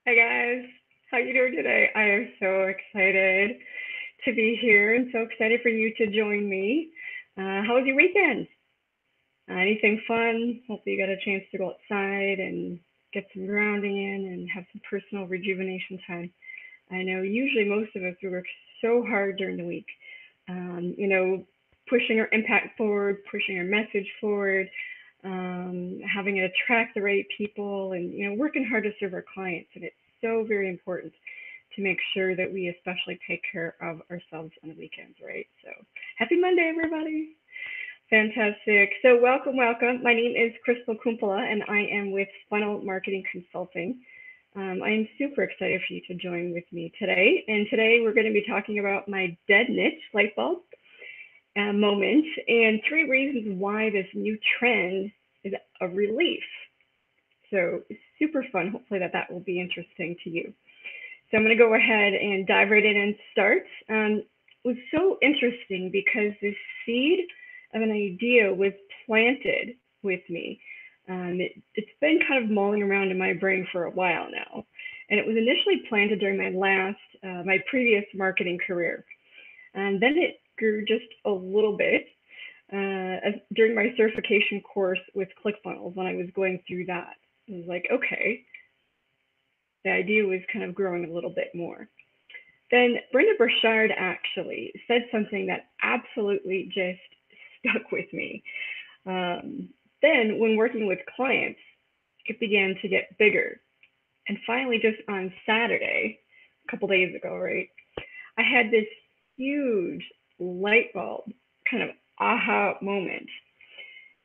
Hi guys, how you doing today? I am so excited to be here and so excited for you to join me. How was your weekend? Anything fun? Hopefully you got a chance to go outside and get some grounding in and have some personal rejuvenation time. I know usually most of us work so hard during the week, um, you know, pushing our impact forward, pushing our message forward, having it attract the right people, and working hard to serve our clients. And it's so very important to make sure that we especially take care of ourselves on the weekends, right? So happy Monday, everybody. Fantastic. So welcome, welcome. My name is Crystal Kumpala, and I am with Funnel Marketing Consulting. I am super excited for you to join with me today. And today we're going to be talking about my dead niche light bulb moment and three reasons why this new trend is a relief. So it's super fun. Hopefully that will be interesting to you. So I'm going to go ahead and dive right in and start. It was so interesting because this seed of an idea was planted with me. It's been kind of mulling around in my brain for a while now. And it was initially planted during my previous marketing career. And then it grew just a little bit during my certification course with ClickFunnels when I was going through that. It was like, okay, the idea was kind of growing a little bit more. Then Brenda Burchard actually said something that absolutely just stuck with me. Then when working with clients, it began to get bigger. And finally, just on Saturday, a couple days ago, right, I had this huge light bulb kind of aha moment.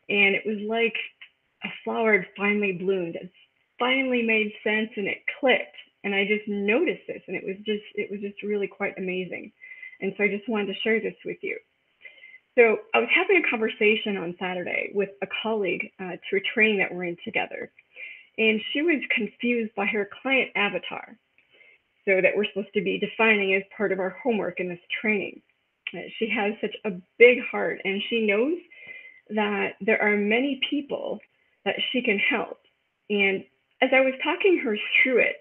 And it was like a flower had finally bloomed. It finally made sense and it clicked. And I just noticed this and it was just really quite amazing. And so I just wanted to share this with you. So I was having a conversation on Saturday with a colleague to a training that we're in together. And she was confused by her client avatar. So that we're supposed to be defining as part of our homework in this training. She has such a big heart and she knows that there are many people that she can help. And as I was talking her through it,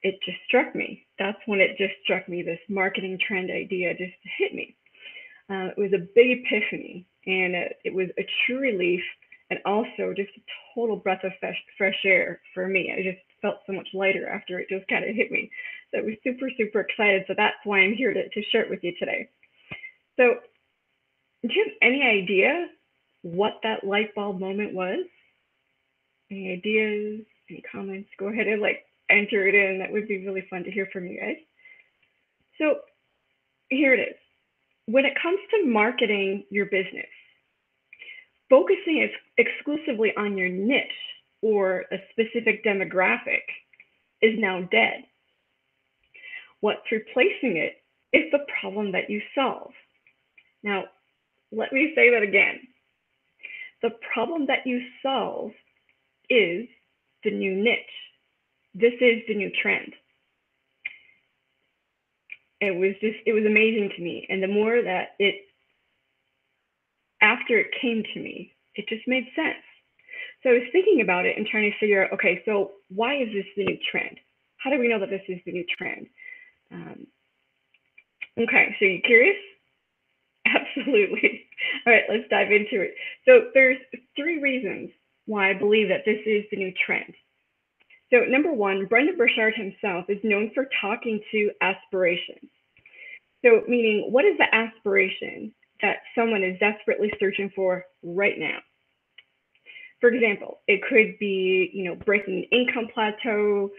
it just struck me. That's when it just struck me. This marketing trend idea just hit me. It was a big epiphany, and it was a true relief, and also just a total breath of fresh air for me. I just felt so much lighter after it just kind of hit me. So I was super, super excited. So that's why I'm here to share it with you today. So, do you have any idea what that light bulb moment was? Any ideas? Any comments? Go ahead and enter it in. That would be really fun to hear from you guys. So here it is. When it comes to marketing your business, focusing exclusively on your niche or a specific demographic is now dead. What's replacing it is the problem that you solve. Now, let me say that again. The problem that you solve is the new niche. This is the new trend. It was amazing to me. And the more that after it came to me, it just made sense. So I was thinking about it and trying to figure out, okay, so why is this the new trend? How do we know that this is the new trend? Okay, so you curious? Absolutely. All right, let's dive into it. So there's three reasons why I believe that this is the new trend. So number one, Brenda Burchard himself is known for talking to aspirations. So meaning, what is the aspiration that someone is desperately searching for right now? For example, it could be, breaking an income plateau.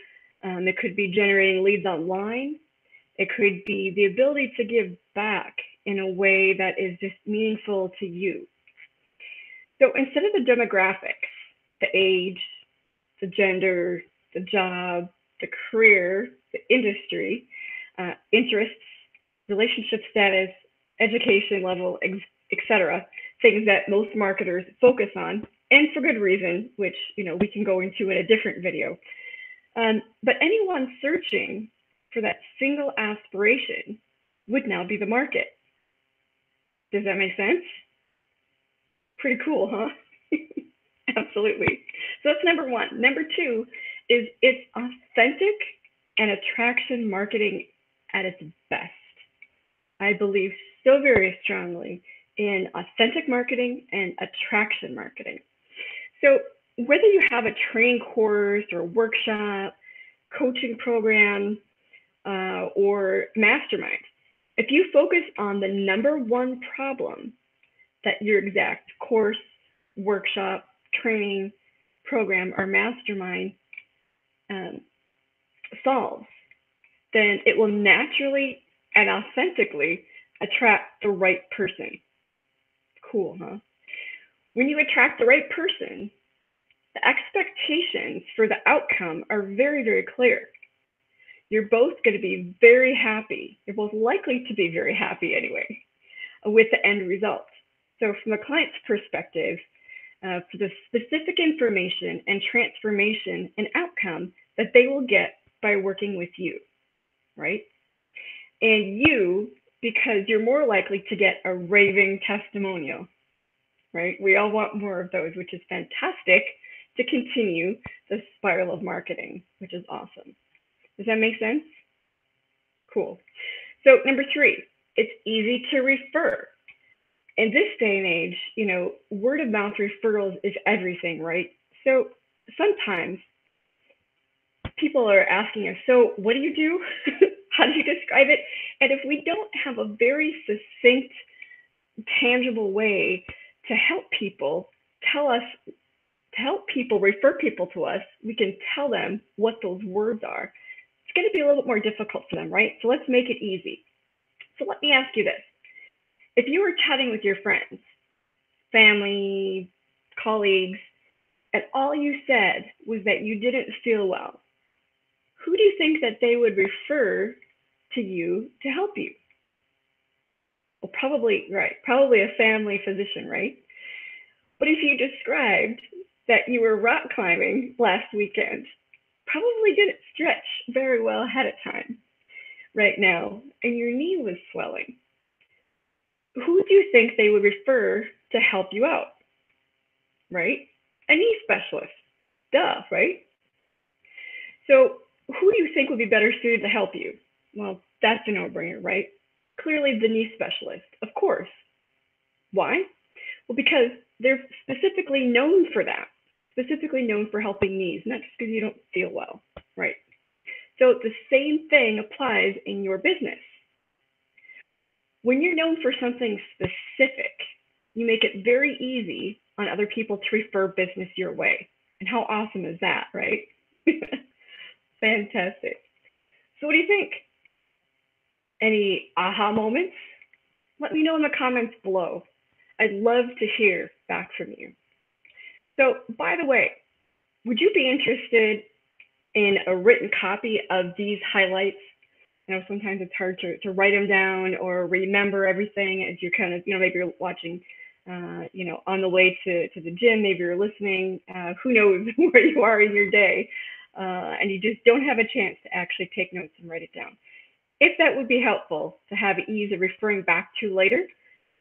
It could be generating leads online. It could be the ability to give back in a way that is just meaningful to you. So instead of the demographics, the age, the gender, the job, the career, the industry, interests, relationship status, education level, etc., things that most marketers focus on, and for good reason, which we can go into in a different video. But anyone searching for that single aspiration would now be the market. Does that make sense? Pretty cool, huh? Absolutely. So that's number one. Number two, is it's authentic and attraction marketing at its best. I believe so very strongly in authentic marketing and attraction marketing. So whether you have a training course or workshop, coaching program, or mastermind, if you focus on the number one problem that your exact course, workshop, training, program, or mastermind um, solves, then it will naturally and authentically attract the right person. Cool, huh? When you attract the right person, the expectations for the outcome are very, very clear. You're both going to be very happy. You're both likely to be very happy anyway with the end result. So, from a client's perspective, for the specific information and transformation and outcome that they will get by working with you, right? And you, because you're more likely to get a raving testimonial, right? We all want more of those, which is fantastic to continue the spiral of marketing, which is awesome. Does that make sense? Cool. So number 3, it's easy to refer. In this day and age, word of mouth referrals is everything, right? So sometimes people are asking us, so what do you do? How do you describe it? And if we don't have a very succinct, tangible way to help people refer people to us, we can tell them what those words are. It's going to be a little bit more difficult for them, right? So let's make it easy. So let me ask you this. If you were chatting with your friends, family, colleagues, and all you said was that you didn't feel well, who do you think that they would refer to you to help you? Well, probably a family physician, right? But if you described that you were rock climbing last weekend, probably didn't stretch very well ahead of time right now, and your knee was swelling, who do you think they would refer to help you out? Right? A knee specialist. Duh, right? So who do you think would be better suited to help you? Well, that's a no-brainer, right? Clearly the knee specialist, of course. Why? Well, because they're specifically known for that, specifically known for helping knees, not just because you don't feel well, right? So the same thing applies in your business. When you're known for something specific, you make it very easy on other people to refer business your way. And how awesome is that, right? Fantastic. So what do you think? Any aha moments? Let me know in the comments below. I'd love to hear back from you. So, by the way, would you be interested in a written copy of these highlights? Sometimes it's hard to write them down or remember everything as you're kind of, maybe you're watching, on the way to the gym, maybe you're listening, who knows where you are in your day, and you just don't have a chance to actually take notes and write it down. If that would be helpful to have ease of referring back to later,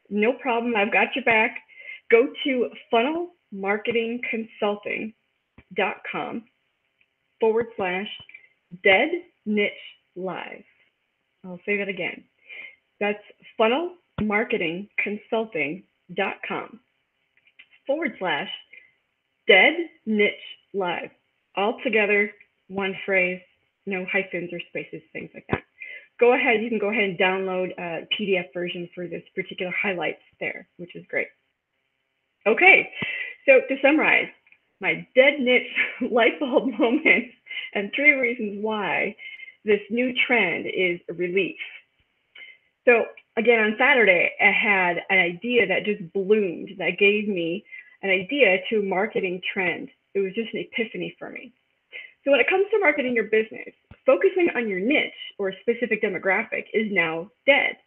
no problem, I've got your back. Go to funnelmarketingconsulting.com/dead niche live. I'll say that again. That's funnelmarketingconsulting.com/dead niche live. All together, one phrase, no hyphens or spaces, things like that. You can go ahead and download a PDF version for this particular highlights there, which is great. Okay, so to summarize, my dead niche light bulb moment and 3 reasons why this new trend is a relief. So again, on Saturday, I had an idea that just bloomed, that gave me an idea to a marketing trend. It was just an epiphany for me. So when it comes to marketing your business, focusing on your niche or a specific demographic is now dead.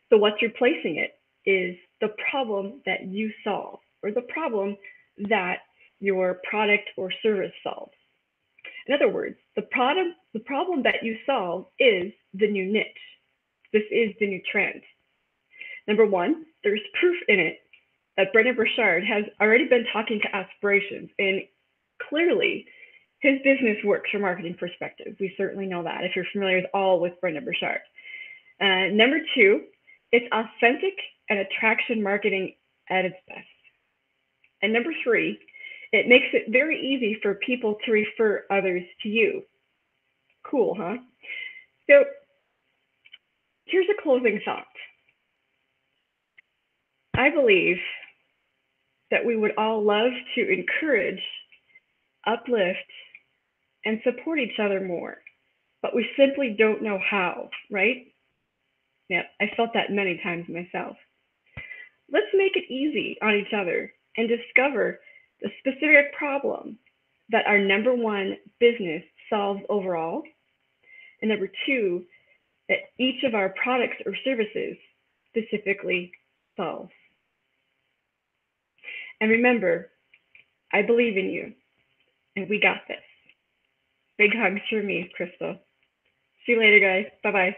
So what's replacing it is the problem that you solve, or the problem that your product or service solves. In other words, the problem that you solve is the new niche. This is the new trend. Number 1, there's proof in it that Brendon Burchard has already been talking to aspirations, and clearly his business works from a marketing perspective. We certainly know that if you're familiar at all with Brendon Burchard. Number two, it's authentic and attraction marketing at its best. And number three, it makes it very easy for people to refer others to you. Cool, huh? So here's a closing thought. I believe that we would all love to encourage, uplift, and support each other more, but we simply don't know how, right? Yep, I felt that many times myself. Let's make it easy on each other and discover the specific problem that our number one business solves overall, and number two, that each of our products or services specifically solves. And remember, I believe in you, and we got this. Big hugs from me, Crystal. See you later, guys. Bye bye.